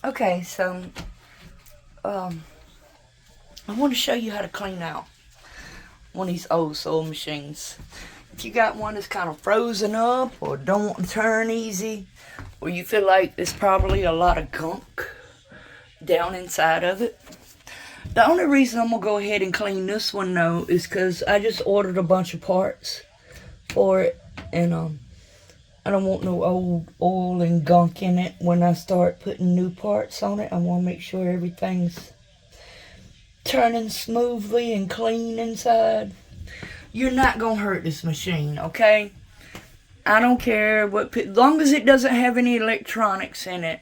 Okay, so I want to show you how to clean out one of these old sewing machines. If you got one that's kind of frozen up or don't want to turn easy, or you feel like there's probably a lot of gunk down inside of it. The only reason I'm going to go ahead and clean this one though is because I just ordered a bunch of parts for it, and I don't want no old oil and gunk in it when I start putting new parts on it. I want to make sure everything's turning smoothly and clean inside. You're not going to hurt this machine, okay? I don't care what, as long as it doesn't have any electronics in it,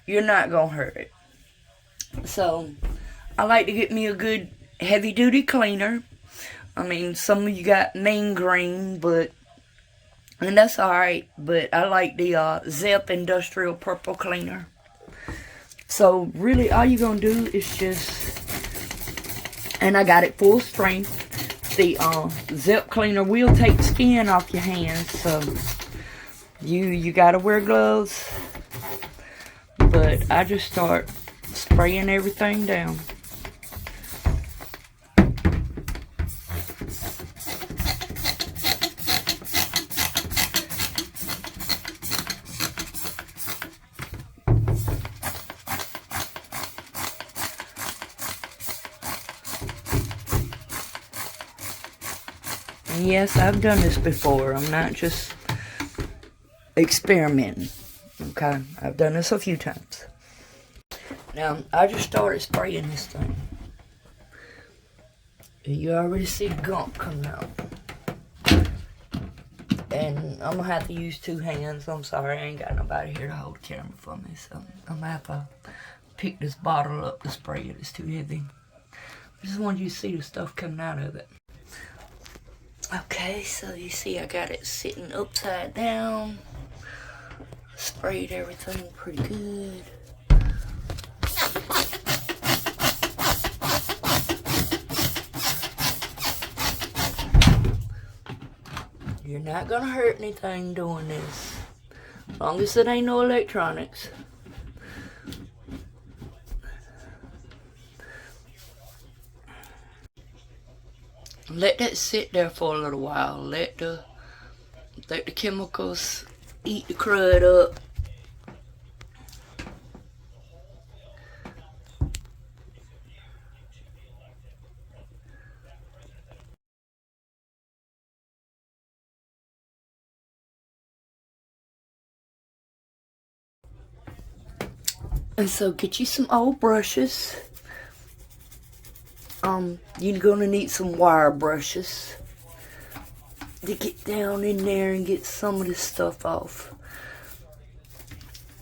you're not going to hurt it. So, I like to get me a good heavy-duty cleaner. I mean, some of you got main green, and that's alright, but I like the Zep Industrial Purple Cleaner. So, really, all you're going to do is just, and I got it full strength. The Zep cleaner will take skin off your hands, so you gotta wear gloves. But I just start spraying everything down. And yes, I've done this before. I'm not just experimenting. Okay, I've done this a few times. Now, I just started spraying this thing. You already see gunk coming out. And I'm going to have to use two hands. I'm sorry, I ain't got nobody here to hold the camera for me. So, I'm going to have to pick this bottle up to spray it. It's too heavy. I just wanted you to see the stuff coming out of it. Okay, so you see I got it sitting upside down. Sprayed everything pretty good. You're not gonna hurt anything doing this, as long as it ain't no electronics. Let that sit there for a little while. Let the chemicals eat the crud up. And so get you some old brushes. You're gonna need some wire brushes to get down in there and get some of this stuff off.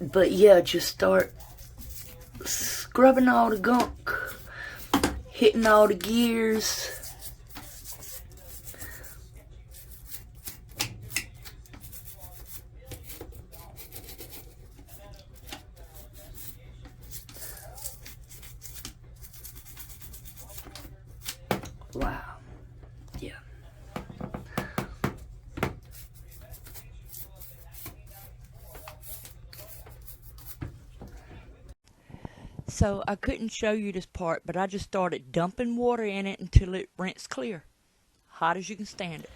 But yeah, just start scrubbing all the gunk, hitting all the gears. Wow. Yeah. So I couldn't show you this part, but I just started dumping water in it until it rinsed clear. Hot as you can stand it.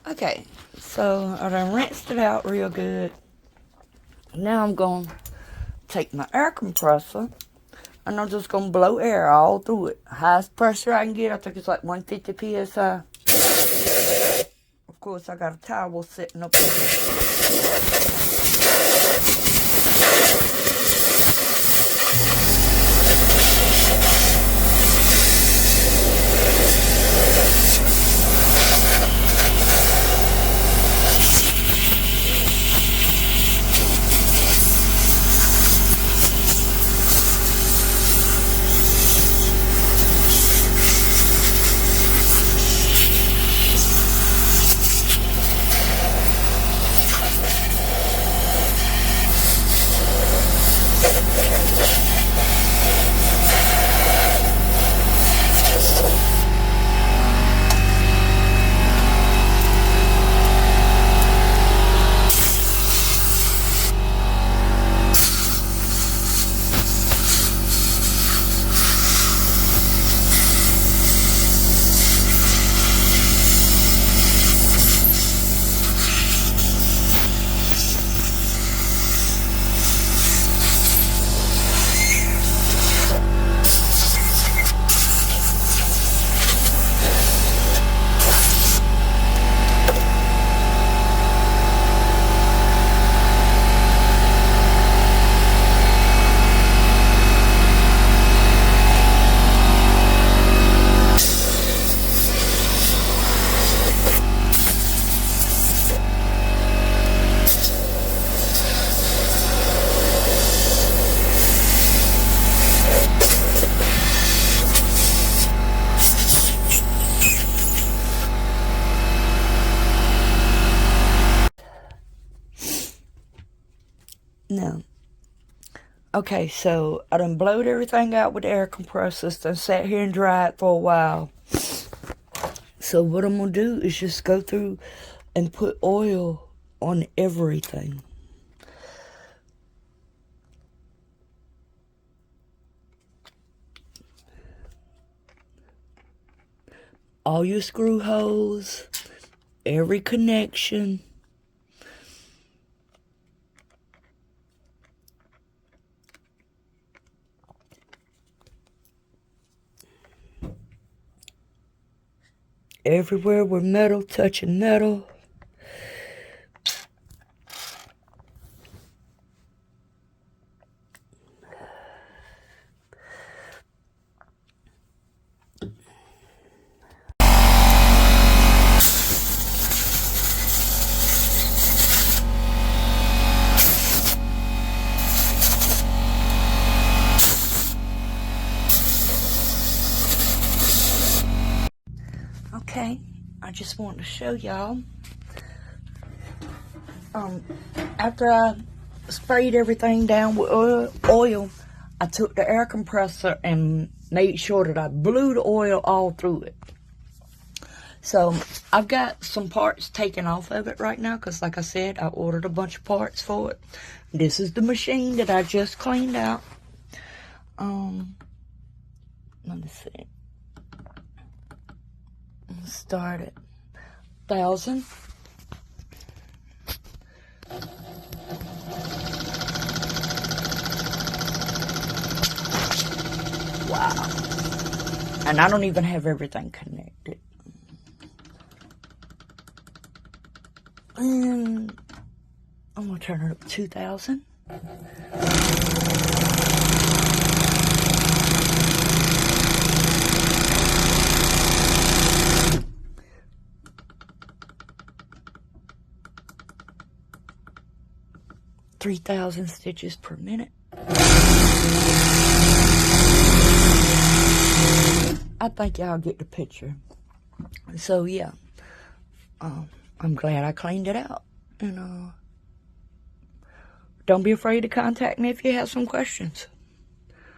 Okay, so I done rinsed it out real good. Now I'm going to take my air compressor, and I'm just going to blow air all through it. Highest pressure I can get, I think it's like 150 psi. Of course, I got a towel sitting up there. Okay, so I done blowed everything out with the air compressors, then sat here and dry it for a while. So what I'm gonna do is just go through and put oil on everything. All your screw holes, every connection. Everywhere where metal touching metal. Okay, I just wanted to show y'all. After I sprayed everything down with oil, I took the air compressor and made sure that I blew the oil all through it. So I've got some parts taken off of it right now because, like I said, I ordered a bunch of parts for it. This is the machine that I just cleaned out. Let me see. Let's start at 1,000. Wow. And I don't even have everything connected. And I'm going to turn it up to 2,000. $3,000 stitches per minute. I think y'all get the picture. So yeah, I'm glad I cleaned it out. And don't be afraid to contact me if you have some questions.